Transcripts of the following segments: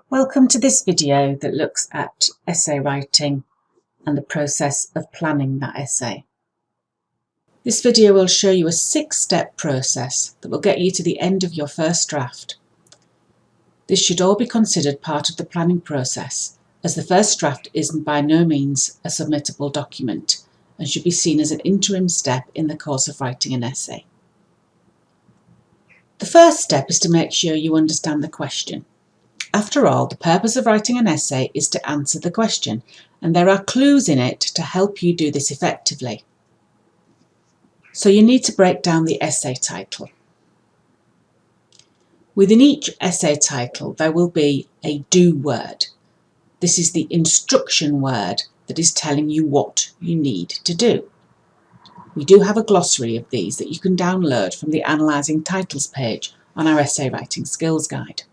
Welcome to this video that looks at essay writing and the process of planning that essay. This video will show you a 6-step process that will get you to the end of your first draft. This should all be considered part of the planning process, as the first draft is by no means a submittable document and should be seen as an interim step in the course of writing an essay. The first step is to make sure you understand the question. After all, the purpose of writing an essay is to answer the question, and there are clues in it to help you do this effectively. So you need to break down the essay title. Within each essay title, there will be a do word. This is the instruction word that is telling you what you need to do. We do have a glossary of these that you can download from the Analysing Titles page on our Essay Writing Skills Guide.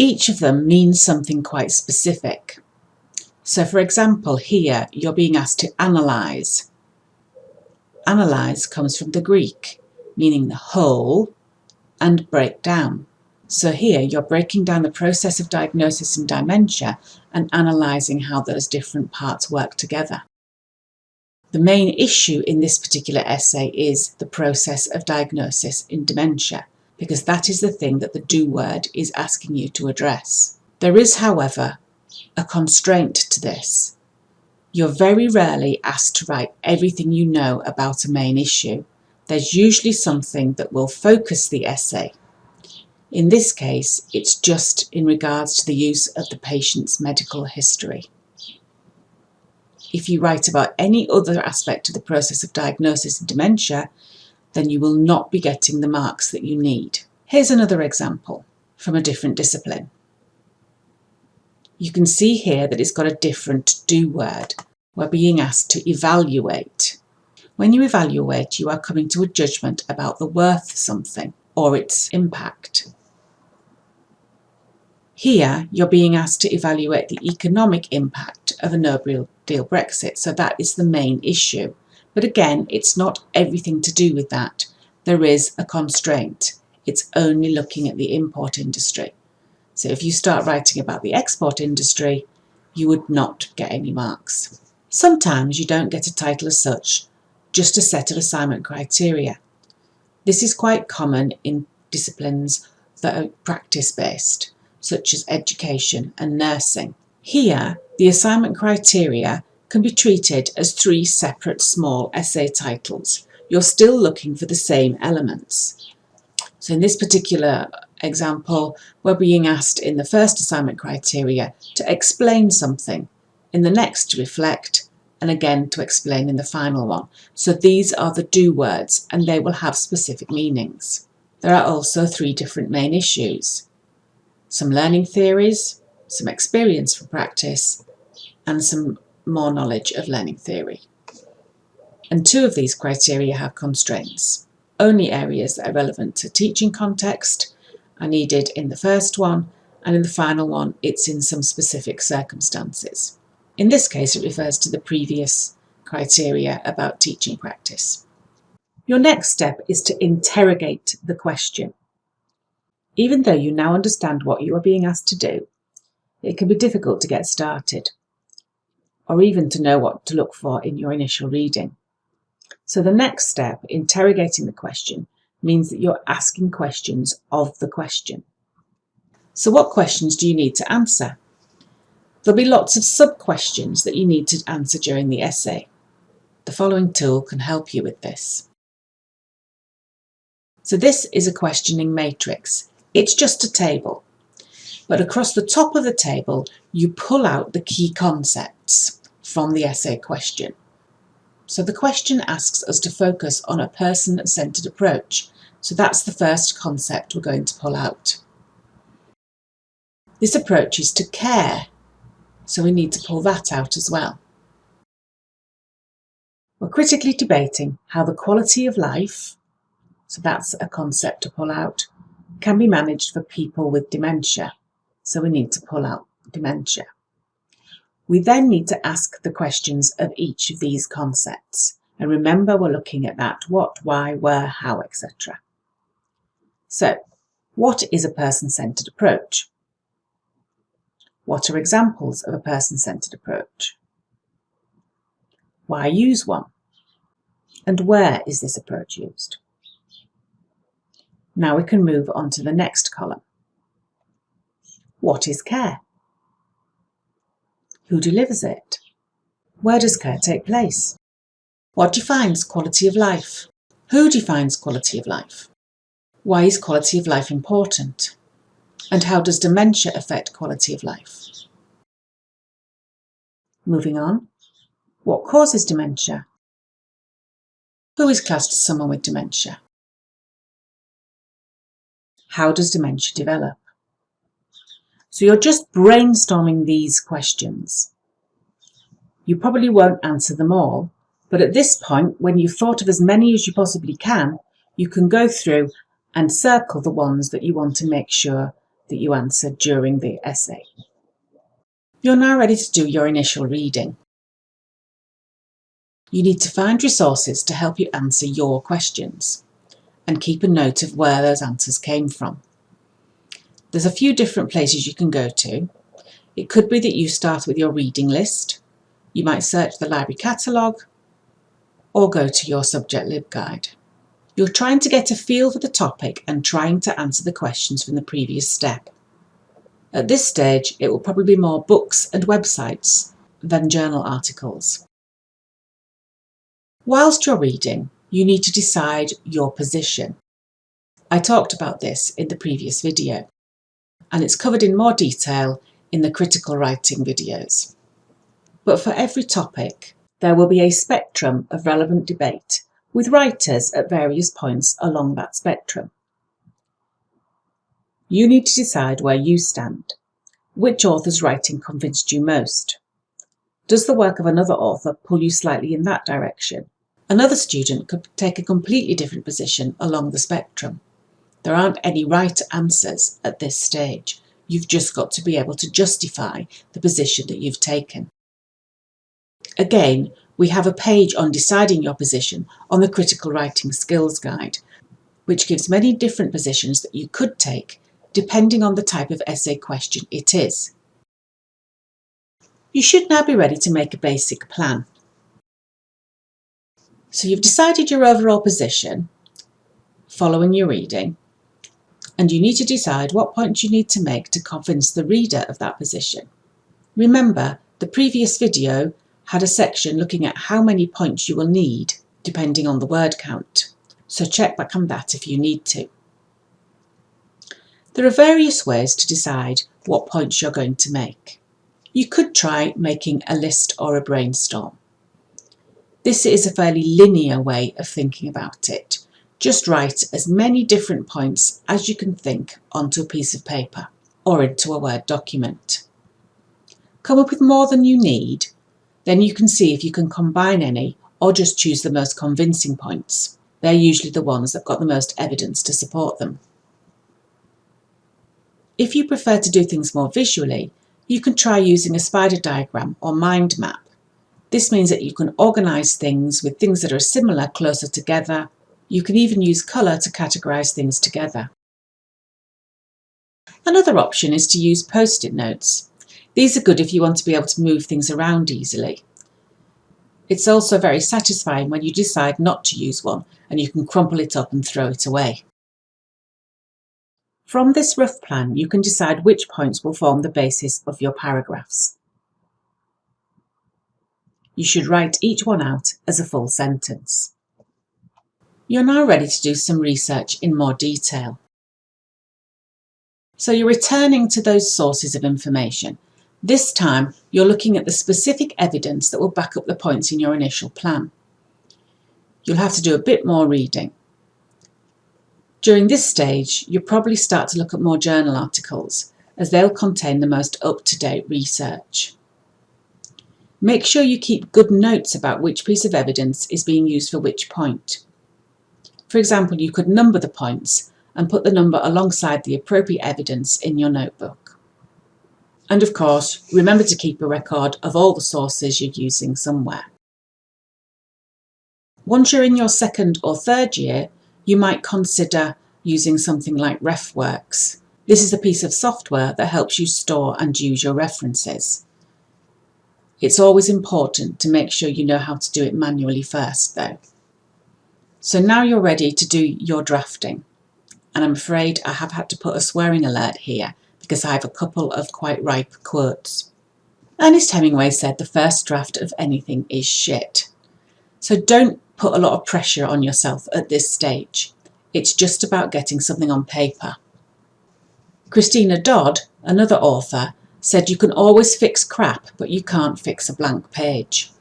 Each of them means something quite specific. So for example, here you're being asked to analyse. Analyse comes from the Greek, meaning the whole and break down. So here you're breaking down the process of diagnosis in dementia and analysing how those different parts work together. The main issue in this particular essay is the process of diagnosis in dementia, because that is the thing that the do word is asking you to address. There is, however, a constraint to this. You're very rarely asked to write everything you know about a main issue. There's usually something that will focus the essay. In this case, it's just in regards to the use of the patient's medical history. If you write about any other aspect of the process of diagnosis in dementia, then you will not be getting the marks that you need. Here's another example from a different discipline. You can see here that it's got a different do word. We're being asked to evaluate. When you evaluate, you are coming to a judgment about the worth of something or its impact. Here, you're being asked to evaluate the economic impact of a no-deal Brexit, so that is the main issue. But again, it's not everything to do with that. There is a constraint. It's only looking at the import industry. So if you start writing about the export industry, you would not get any marks. Sometimes you don't get a title as such, just a set of assignment criteria. This is quite common in disciplines that are practice-based, such as education and nursing. Here, the assignment criteria can be treated as 3 separate small essay titles. You're still looking for the same elements. So in this particular example, we're being asked in the first assignment criteria to explain something, in the next to reflect, and again to explain in the final one. So these are the do words, and they will have specific meanings. There are also 3 different main issues: some learning theories, some experience from practice, and some more knowledge of learning theory. And 2 of these criteria have constraints. Only areas that are relevant to teaching context are needed in the first one, and in the final one it's in some specific circumstances. In this case it refers to the previous criteria about teaching practice. Your next step is to interrogate the question. Even though you now understand what you are being asked to do, it can be difficult to get started, or even to know what to look for in your initial reading. So the next step, interrogating the question, means that you're asking questions of the question. So what questions do you need to answer? There'll be lots of sub-questions that you need to answer during the essay. The following tool can help you with this. So this is a questioning matrix. It's just a table, but across the top of the table you pull out the key concepts from the essay question. So the question asks us to focus on a person-centred approach. So that's the first concept we're going to pull out. This approach is to care, so we need to pull that out as well. We're critically debating how the quality of life, so that's a concept to pull out, can be managed for people with dementia, so we need to pull out dementia. We then need to ask the questions of each of these concepts. And remember, we're looking at that what, why, where, how, etc. So What is a person-centred approach? What are examples of a person-centred approach? Why use one? And where is this approach used? Now we can move on to the next column. What is care? Who delivers it? Where does care take place? What defines quality of life? Who defines quality of life? Why is quality of life important? And how does dementia affect quality of life? Moving on. What causes dementia? Who is classed as someone with dementia? How does dementia develop? So you're just brainstorming these questions. You probably won't answer them all, but at this point, when you've thought of as many as you possibly can, you can go through and circle the ones that you want to make sure that you answer during the essay. You're now ready to do your initial reading. You need to find resources to help you answer your questions and keep a note of where those answers came from. There's a few different places you can go to. It could be that you start with your reading list. You might search the library catalogue or go to your subject LibGuide. You're trying to get a feel for the topic and trying to answer the questions from the previous step. At this stage, it will probably be more books and websites than journal articles. Whilst you're reading, you need to decide your position. I talked about this in the previous video, and it's covered in more detail in the critical writing videos. But for every topic, there will be a spectrum of relevant debate with writers at various points along that spectrum. You need to decide where you stand. Which author's writing convinced you most? Does the work of another author pull you slightly in that direction? Another student could take a completely different position along the spectrum. There aren't any right answers at this stage. You've just got to be able to justify the position that you've taken. Again, we have a page on deciding your position on the Critical Writing Skills Guide, which gives many different positions that you could take depending on the type of essay question it is. You should now be ready to make a basic plan. So you've decided your overall position following your reading, and you need to decide what points you need to make to convince the reader of that position. Remember, the previous video had a section looking at how many points you will need depending on the word count, so check back on that if you need to. There are various ways to decide what points you're going to make. You could try making a list or a brainstorm. This is a fairly linear way of thinking about it. Just write as many different points as you can think onto a piece of paper or into a Word document. Come up with more than you need, then you can see if you can combine any or just choose the most convincing points. They're usually the ones that have got the most evidence to support them. If you prefer to do things more visually, you can try using a spider diagram or mind map. This means that you can organise things with things that are similar closer together. You can even use colour to categorise things together. Another option is to use post-it notes. These are good if you want to be able to move things around easily. It's also very satisfying when you decide not to use one and you can crumple it up and throw it away. From this rough plan, you can decide which points will form the basis of your paragraphs. You should write each one out as a full sentence. You're now ready to do some research in more detail. So you're returning to those sources of information. This time, you're looking at the specific evidence that will back up the points in your initial plan. You'll have to do a bit more reading. During this stage, you'll probably start to look at more journal articles, as they'll contain the most up-to-date research. Make sure you keep good notes about which piece of evidence is being used for which point. For example, you could number the points and put the number alongside the appropriate evidence in your notebook. And of course, remember to keep a record of all the sources you're using somewhere. Once you're in your second or third year, you might consider using something like RefWorks. This is a piece of software that helps you store and use your references. It's always important to make sure you know how to do it manually first though. So now you're ready to do your drafting. And I'm afraid I have had to put a swearing alert here because I have a couple of quite ripe quotes. Ernest Hemingway said the first draft of anything is shit. So don't put a lot of pressure on yourself at this stage. It's just about getting something on paper. Christina Dodd, another author, said you can always fix crap, but you can't fix a blank page.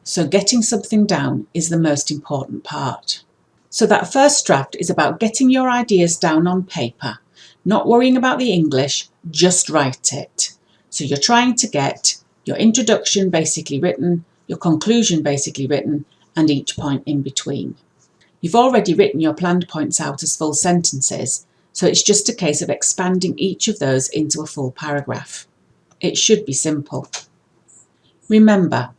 So getting something down is the most important part. So that first draft is about getting your ideas down on paper, not worrying about the English, just write it. So you're trying to get your introduction basically written, your conclusion basically written, and each point in between. You've already written your planned points out as full sentences, so it's just a case of expanding each of those into a full paragraph. It should be simple. Remember,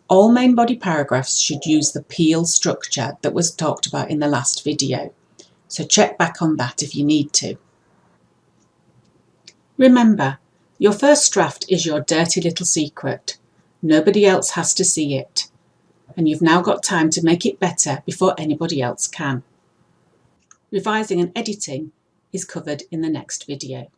all main body paragraphs should use the peel structure that was talked about in the last video, so check back on that if you need to. Remember, your first draft is your dirty little secret. Nobody else has to see it, and you've now got time to make it better before anybody else can. Revising and editing is covered in the next video.